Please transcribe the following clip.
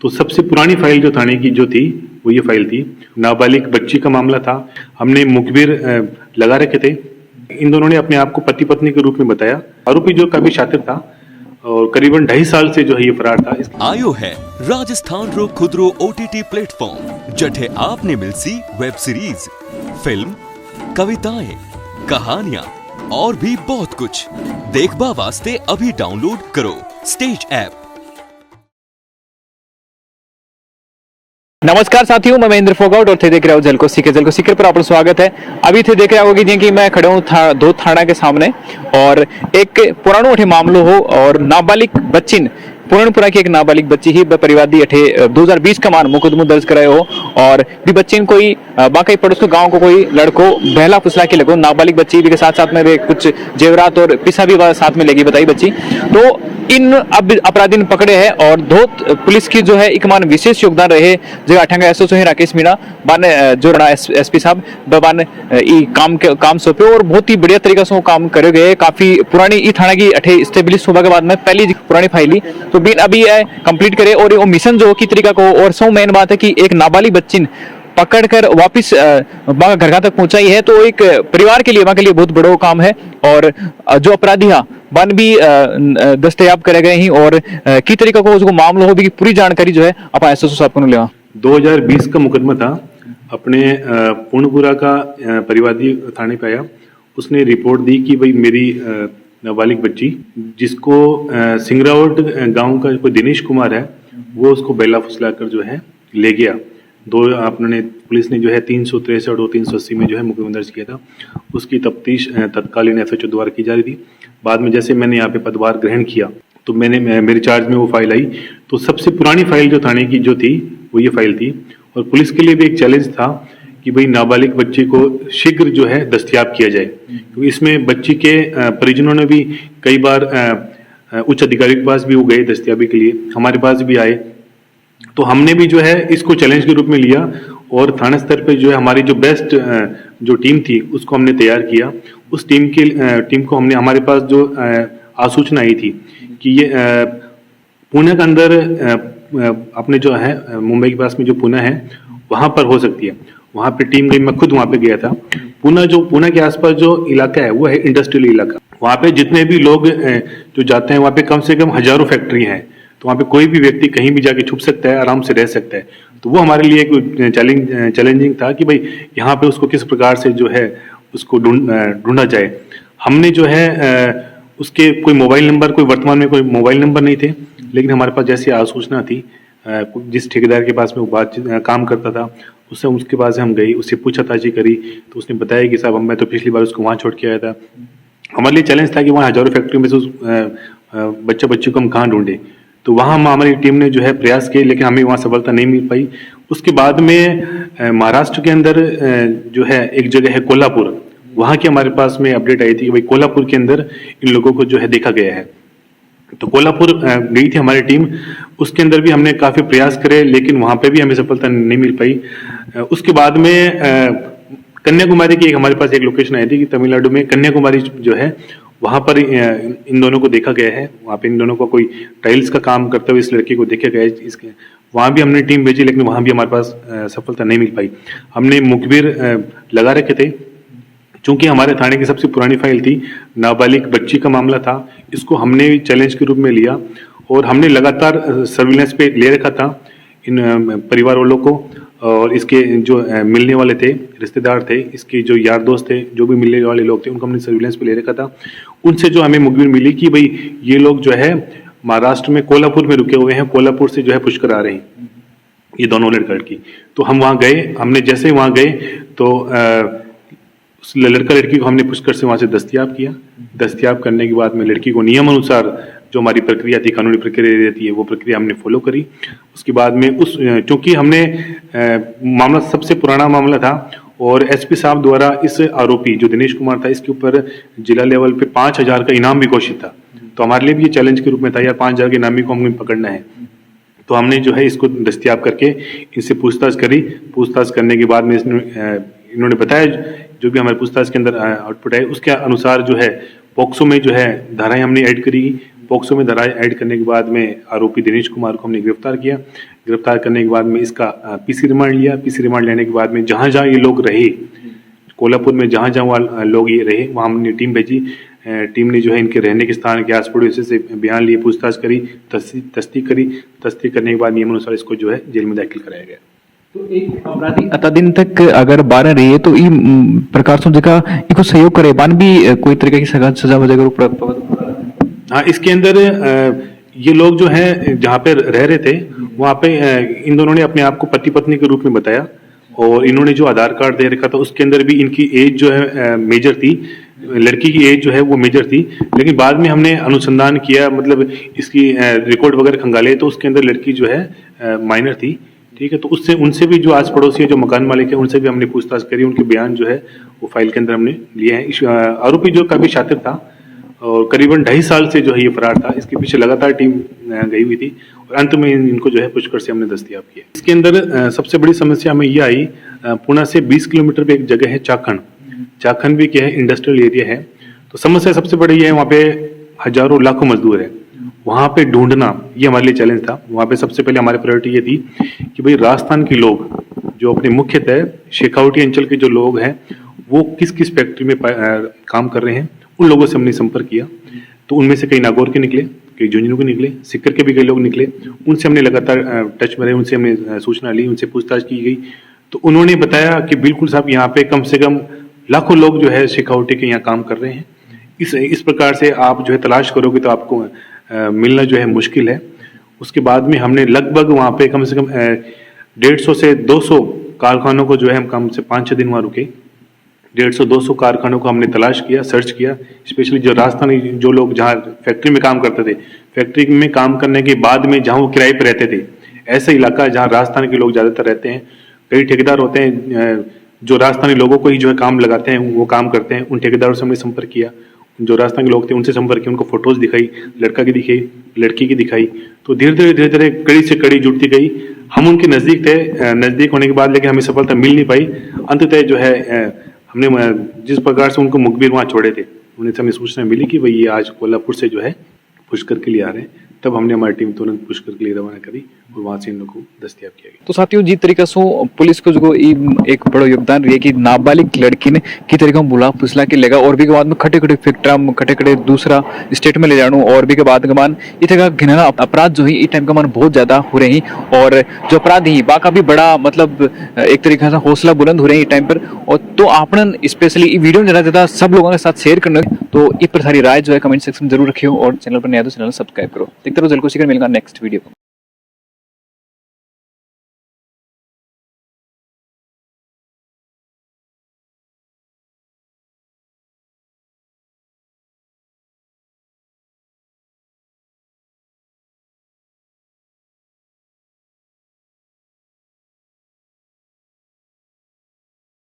तो सबसे पुरानी फाइल जो थाने की जो थी वो ये फाइल थी। नाबालिग बच्ची का मामला था। हमने मुखबिर लगा रखे थे। इन दोनों ने अपने आप को पति पत्नी के रूप में बताया। आरोपी जो काफी शातिर था और करीबन 2.5 साल से जो है ये फरार था। आयो है राजस्थान रो खुदरो OTT प्लेटफॉर्म जठे आपने मिलसी वेब सीरीज, फिल्म, कविताएं, कहानियां और भी बहुत कुछ देखबा वास्ते अभी डाउनलोड करो स्टेज ऐप। नमस्कार साथियों, मैं महेंद्र फोगाट और थे देख रहे हो जल को सीकर पर आपका स्वागत है। अभी थे देख रहे होगे जी कि मैं खड़े हूँ दो थाना के सामने और एक पुरानो अठे मामलो हो और नाबालिग बच्चिन पूर्णपुरा की एक नाबालिग बच्ची ही परिवादी अठे 2020 का मान मुकदमो दर्ज कराए हो और भी बच्चिन कोई बाकी पड़ोस गांव को कोई लड़को बहला फुसला के लगो नाबालिग बच्ची के साथ साथ में कुछ जेवरात और पिसा भी साथ में लेगी बताई बच्ची। तो इन अपराधी ने पकड़े हैं और धोत पुलिस की जो है एक मान विशेष योगदान रहे जगह अठांगा एसओ है राकेश मीणा बाने जो रहा एसपी साहब बाने ई काम सौंपे और बहुत ही बढ़िया तरीका से काम करे गए। काफी पुरानी ई थाना की अठे स्टेब्लिश होने के बाद में पहली पुरानी फाइली तो बिन अभी कंप्लीट करे और वो मिशन जो की तरीका को और सौ मेन बात है कि एक नाबालिग बच्ची पकड़कर वापस घर तक पहुंचाई है। तो एक परिवार के लिए बहुत बड़ा काम है और जो अपराधी है वन भी दस्तयाब करे गए हैं और की तरीका को उसको मामला हो भी पूरी जानकारी जो है आप एसओ साहब को लेवा। 2020 का मुकदमा था। अपने पूर्णपुरा का परिवादी थाने पे आया। उसने रिपोर्ट दी कि भाई मेरी नाबालिग बच्ची जिसको सिंगरावट गांव का कोई दिनेश कुमार है वो उसको बेला फुसला कर जो है ले गया। अपने पुलिस ने जो है 363 और 380 में जो है मुकदमा दर्ज किया था। उसकी तफ्तीश तत्कालीन एसएचओ द्वारा की जा रही थी। बाद में जैसे मैंने यहाँ पे पदभार ग्रहण किया तो मेरे चार्ज में वो फाइल आई। तो सबसे पुरानी फाइल जो थाने की जो थी वो ये फाइल थी और पुलिस के लिए भी एक चैलेंज था कि भाई नाबालिग बच्ची को शीघ्र जो है दस्तयाब किया जाए, क्योंकि इसमें बच्ची के परिजनों ने भी कई बार उच्च अधिकारी के पास भी वो गए दस्तयाबी के लिए, हमारे पास भी आए। तो हमने भी जो है इसको चैलेंज के रूप में लिया और थाना स्तर पे जो है हमारी जो बेस्ट जो टीम थी उसको हमने तैयार किया। उस टीम को हमने हमारे पास जो आसूचना आई थी कि ये पुणे के अंदर अपने जो है मुंबई के पास में जो पुणे है वहां पर हो सकती है। वहां पे टीम गई, मैं खुद वहां पे गया था। पुणे के आसपास जो इलाका है वो है इंडस्ट्रियल इलाका। वहां पे जितने भी लोग जो जाते हैं वहां पे कम से कम हजारों फैक्ट्री हैं। तो वहाँ पे कोई भी व्यक्ति कहीं भी जाके छुप सकता है, आराम से रह सकता है। तो वो हमारे लिए एक चैलेंजिंग था कि भाई यहाँ पे उसको किस प्रकार से जो है उसको ढूंढा जाए। हमने जो है उसके कोई मोबाइल नंबर, कोई वर्तमान में कोई मोबाइल नंबर नहीं थे, लेकिन हमारे पास जैसी आसूचना थी जिस ठेकेदार के पास में वो काम करता था उसके पास हम गई, उससे पूछताछ करी तो उसने बताया कि साहब मैं तो पिछली बार उसको वहाँ छोड़ के आया था। हमारे लिए चैलेंज था कि वहाँ हजारों फैक्ट्री में से उस बच्ची को हम कहाँ ढूंढे। तो वहाँ हमारी टीम ने जो है प्रयास किए, लेकिन हमें वहाँ सफलता नहीं मिल पाई। उसके बाद में महाराष्ट्र के अंदर जो है एक जगह है कोल्हापुर, वहाँ की हमारे पास में अपडेट आई थी कि भाई कोल्हापुर के अंदर इन लोगों को जो है देखा गया है। तो कोल्हापुर गई थी हमारी टीम, उसके अंदर भी हमने काफी प्रयास करे, लेकिन वहाँ पे भी हमें सफलता नहीं मिल पाई। उसके बाद में कन्याकुमारी की हमारे पास एक लोकेशन आई थी कि तमिलनाडु में कन्याकुमारी जो है वहां पर इन दोनों को देखा गया है। वहां पे इन दोनों को कोई टाइल्स का काम करते हुए इस लड़के को देखा गया है। इसके वहां भी हमने टीम भेजी, लेकिन वहां भी हमारे पास सफलता नहीं मिल पाई। हमने मुखबिर लगा रखे थे। चूंकि हमारे थाने की सबसे पुरानी फाइल थी, नाबालिग बच्ची का मामला था, इसको हमने चैलेंज के रूप में लिया और हमने लगातार सर्विलेंस पे ले रखा था इन परिवार वालों को। और इसके जो मिलने वाले थे, रिश्तेदार थे, इसके जो यार दोस्त थे, जो भी मिलने वाले लोग थे, उनको हमने सर्विलेंस पे ले रखा था। उनसे जो हमें मुखबिर मिली कि भाई ये लोग जो है महाराष्ट्र में कोल्हापुर में रुके हुए हैं, कोल्हापुर से जो है पुष्कर आ रहे हैं ये दोनों लड़का लड़की। तो हम वहाँ गए। हमने जैसे ही वहाँ गए तो उस लड़का लड़की को हमने पुष्कर से वहाँ से दस्तयाब किया। दस्तयाब करने के बाद में लड़की को नियम अनुसार जो हमारी प्रक्रिया थी, कानूनी प्रक्रिया रहती है, वो प्रक्रिया हमने फॉलो करी। उसके बाद में चूंकि हमने मामला सबसे पुराना मामला था और एसपी साहब द्वारा इस आरोपी जो दिनेश कुमार था इसके ऊपर जिला लेवल पे 5,000 का इनाम भी घोषित था। तो हमारे लिए भी ये चैलेंज के रूप में था यार 5,000 के इनामी को हमें पकड़ना है। तो हमने जो है इसको दस्तयाब करके इनसे पूछताछ करी। पूछताछ करने के बाद में इन्होंने बताया जो भी हमारे पूछताछ के अंदर आउटपुट है उसके अनुसार जो है पॉक्सो में जो है धाराएं हमने ऐड करी। पॉक्सो में धाराएं ऐड करने के बाद में आरोपी दिनेश कुमार को हमने गिरफ्तार किया। गिरफ्तार करने के बाद में इसका पीसी रिमांड लिया। पीसी रिमांड लेने के बाद में जहाँ जहाँ ये लोग रहे, कोल्हापुर में जहाँ जहाँ लोग ये रहे, वहाँ हमने टीम भेजी। टीम ने जो है इनके रहने के स्थान के आस पड़ोस से बयान लिए, पूछताछ करी, तस्दीक करी। तस्दीक करने के बाद नियमानुसार इसको जो है जेल में दाखिल कराया गया। तो एक अपराधी अता दिन तक अगर बारह रही है तो ई प्रकार से जगह इको सहयोग करे बान भी कोई तरीके की सजा वजह। हाँ, इसके अंदर ये लोग जो है जहाँ पे रह रहे थे वहाँ पे इन दोनों ने अपने आप को पति पत्नी के रूप में बताया, और इन्होंने जो आधार कार्ड दे रखा था उसके अंदर भी इनकी एज जो है मेजर थी, लड़की की एज जो है वो मेजर थी। लेकिन बाद में हमने अनुसंधान किया, मतलब इसकी रिकॉर्ड वगैरह खंगाले तो उसके अंदर लड़की जो है माइनर थी। ठीक है, तो उससे उनसे भी जो आस पड़ोसी है, जो मकान मालिक है, उनसे भी हमने पूछताछ करी। उनके बयान जो है वो फाइल के अंदर हमने लिए हैं। आरोपी जो काफी शातिर था और करीबन 2.5 साल से जो है ये फरार था। इसके पीछे लगातार टीम गई हुई थी और अंत में इनको जो है पुष्कर से हमने दस्तयाब किया। इसके अंदर सबसे बड़ी समस्या हमें ये आई, पुणे से 20 किलोमीटर पे एक जगह है चाखंड। चाखंड भी क्या है, इंडस्ट्रियल एरिया है। तो समस्या सबसे बड़ी ये है, वहाँ पे हजारों लाखों मजदूर है, वहाँ पे ढूंढना ये हमारे लिए चैलेंज था। वहाँ पे सबसे पहले हमारी प्रायोरिटी ये थी कि भाई राजस्थान के लोग जो अपने मुख्यतः शेखावटी अंचल के जो लोग हैं वो किस किस फैक्ट्री में काम कर रहे हैं, उन लोगों से हमने संपर्क किया। तो उनमें से कई नागौर के निकले, कई झुंझुनू के निकले, सिक्कर के भी कई लोग निकले। उनसे हमने लगातार टच में रहे, उनसे हमने सूचना ली, उनसे पूछताछ की गई। तो उन्होंने बताया कि बिल्कुल साहब यहाँ पे कम से कम लाखों लोग जो है शेखावटी के यहाँ काम कर रहे हैं। इस प्रकार से आप जो है तलाश करोगे तो आपको मिलना जो है मुश्किल है। उसके बाद में हमने लगभग वहाँ पे कम से कम 150 से 200 कारखानों को जो है हम कम से 5-6 दिन वहाँ रुके। 150-200 कारखानों को हमने तलाश किया, सर्च किया। स्पेशली जो राजस्थानी जो लोग जहाँ फैक्ट्री में काम करते थे, फैक्ट्री में काम करने के बाद में जहाँ वो किराए पे रहते थे, ऐसा इलाका जहाँ राजस्थान के लोग ज़्यादातर रहते हैं। कई ठेकेदार होते हैं जो राजस्थानी लोगों को ही जो है काम लगाते हैं, वो काम करते हैं। उन ठेकेदारों से हमने संपर्क किया, जो राजस्थान के लोग थे उनसे संपर्क किया, उनको फोटोज दिखाई, लड़का की दिखाई, लड़की की दिखाई। तो धीरे धीरे कड़ी से कड़ी जुड़ती गई। हम उनके नज़दीक थे, नज़दीक होने के बाद लेकिन हमें सफलता मिल नहीं पाई। अंततः जो है हमने जिस प्रकार से उनको मुखबिर वहाँ छोड़े थे, उन्हें से हमें सूचना मिली कि भाई ये आज कोल्हापुर से जो है पुष्कर के लिए आ रहे हैं। तब हमने हमारी टीम तुरंत पुष्कर के लिए रवाना करी और वहाँ से इन लोगों को दस्तयाब किया गया। तो साथियों, जी तरीका से पुलिस को जो एक बड़ो योगदान रही है कि नाबालिग लड़की ने की तरीका बुला फुसला के लेगा और भी के बाद में खटे खटे दूसरा स्टेट में ले जानो और भी के बाद के मान इतना घिनौना अपराध जो है इस टाइम का मान बहुत ज्यादा हो रहे हैं। और जो अपराध ही बाका भी बड़ा मतलब एक तरीके से हौसला बुलंद हो रहे हैं इस टाइम पर। और तो आपन स्पेशली वीडियो में ज्यादा सब लोगों के साथ शेयर करना, तो इस पर सारी राय जो है कमेंट सेक्शन में जरूर रखियो और चैनल पर नया तो चैनल सब्सक्राइब करो। देखते रहो जल्द को मिलेगा नेक्स्ट वीडियो।